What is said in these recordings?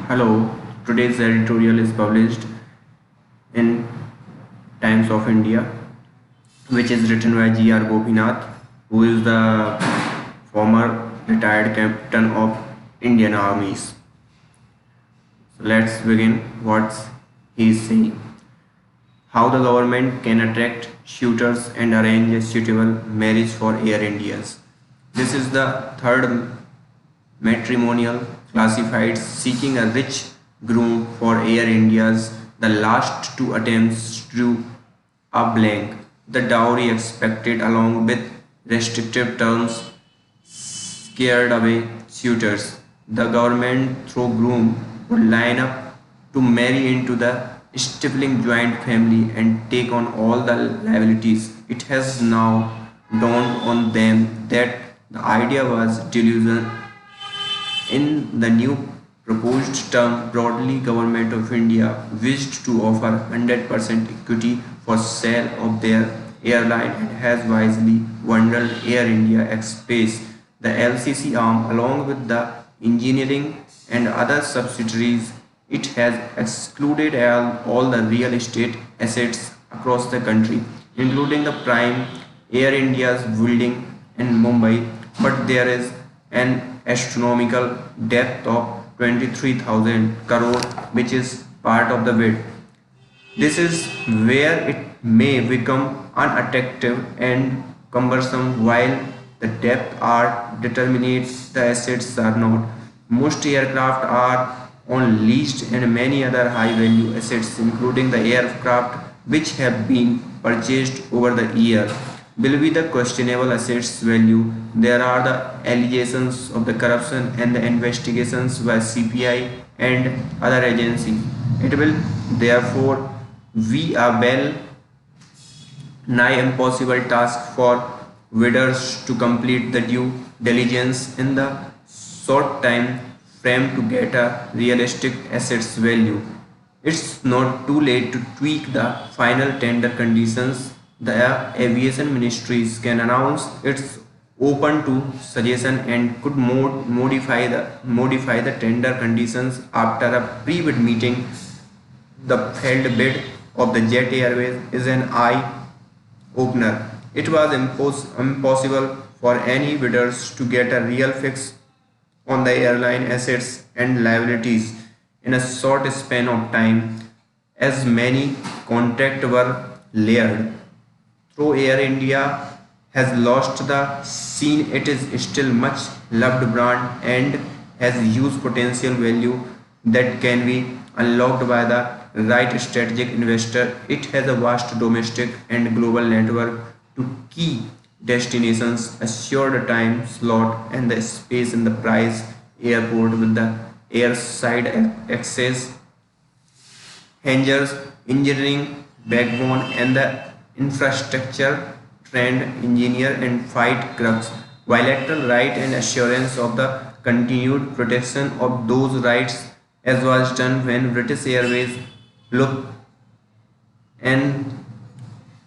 Hello, today's editorial is published in Times of India, which is written by G.R. Gopinath, who is the former retired captain of Indian armies. So let's begin what he is saying. How the government can attract shooters and arrange a suitable marriage for Air Indians. This is the third matrimonial classifieds seeking a rich groom for Air India's. The last two attempts drew a blank. The dowry expected along with restrictive terms scared away suitors. The government through groom would line up to marry into the stifling joint family and take on all the liabilities. It has now dawned on them that the idea was delusion. In the new proposed term, broadly Government of India wished to offer 100% equity for sale of their airline and has wisely bundled Air India Express, the LCC arm, along with the engineering and other subsidiaries. It has excluded all the real estate assets across the country, including the prime Air India's building in Mumbai, but there is an astronomical depth of 23,000 crore, which is part of the bid. This is where it may become unattractive and cumbersome while the depth are determinates the assets are not. Most aircraft are on leased and many other high value assets including the aircraft which have been purchased over the year will be the questionable assets value. There are the allegations of the corruption and the investigations by CPI and other agencies. It will therefore be a well nigh impossible task for bidders to complete the due diligence in the short time frame to get a realistic assets value. It's not too late to tweak the final tender conditions. The aviation ministries can announce it's open to suggestion and could modify the tender conditions after a pre-bid meeting. The failed bid of the Jet Airways is an eye opener. It was impossible for any bidders to get a real fix on the airline assets and liabilities in a short span of time, as many contracts were layered. Though Air India has lost the scene, it is still much loved brand and has huge potential value that can be unlocked by the right strategic investor. It has a vast domestic and global network to key destinations, assured time slot and the space in the price airport with the airside access, hangars, engineering backbone and the infrastructure trained engineer and fight crux, bilateral right and assurance of the continued protection of those rights as was done when British Airways, Look and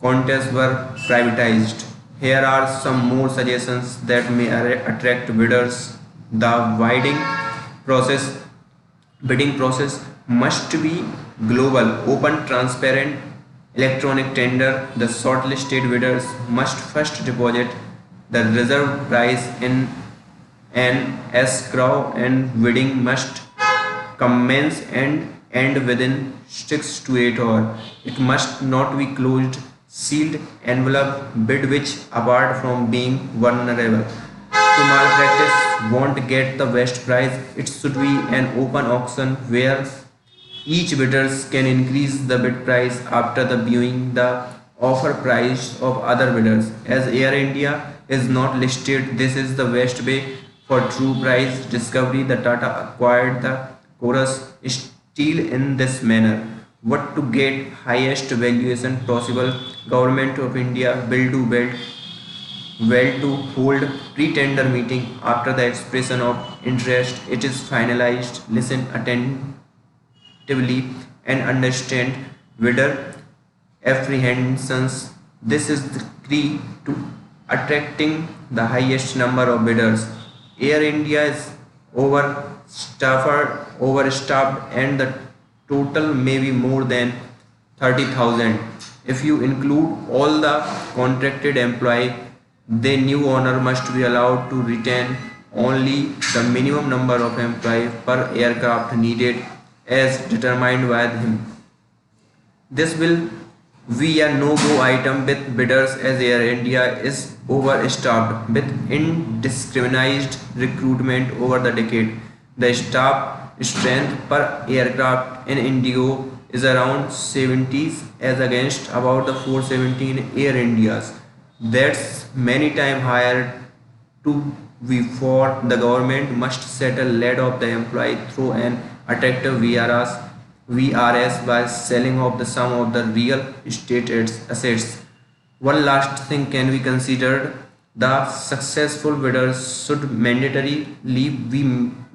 Qantas were privatized. Here are some more suggestions that may attract bidders. The process, bidding process must be global, open, transparent, electronic tender. The shortlisted bidders must first deposit the reserve price in an escrow and bidding must commence and end within 6 to 8 hours. It must not be closed, sealed envelope bid which apart from being vulnerable to malpractice won't get the best price. It should be an open auction where each bidders can increase the bid price after the viewing the offer price of other bidders. As Air India is not listed, this is the best way for true price discovery. The Tata acquired the Chorus Steel in this manner. What to get highest valuation possible? Government of India will do well to hold pre-tender meeting after the expression of interest. It is finalized. Listen attentively and understand bidder apprehensions. This is the key to attracting the highest number of bidders. Air India's overstaffed, and the total may be more than 30,000. If you include all the contracted employee, the new owner must be allowed to retain only the minimum number of employees per aircraft needed as determined by him. This will be a no-go item with bidders as Air India is overstaffed with indiscriminate recruitment over the decade. The staff strength per aircraft in Indigo is around 70s as against about the 417 Air India's. That's many times higher to before the government must settle lead of the employee through an attractive VRS by selling off the sum of the real estate assets. One last thing can be considered: the successful bidders should mandatorily be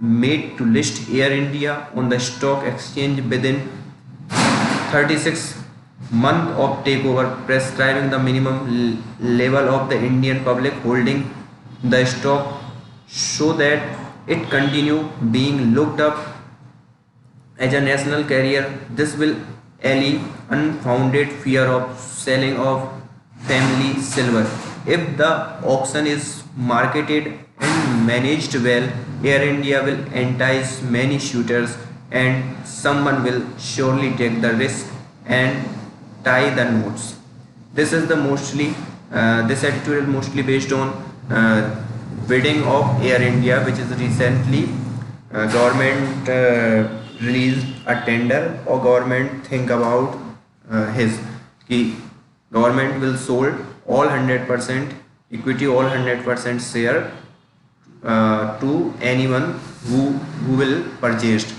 made to list Air India on the stock exchange within 36 months of takeover, prescribing the minimum level of the Indian public holding the stock so that it continue being looked up as a national carrier. This will allay unfounded fear of selling of family silver. If the auction is marketed and managed well, Air India will entice many shooters, and someone will surely take the risk and tie the notes. This is the mostly this editorial mostly based on bidding of Air India, which is recently government released a tender, or government think about his कि government will sold all 100% equity, all 100% share to anyone who will purchased.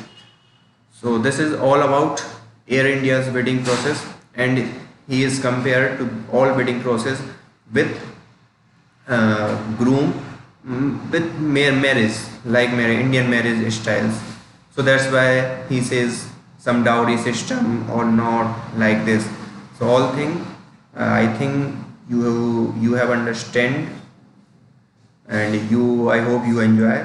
So this is all about Air India's bidding process, and he is compared to all bidding process with groom, with marriage, like Indian marriage styles. So that's why he says some dowry system or not like this. So all thing I think you have understand, and I hope you enjoy.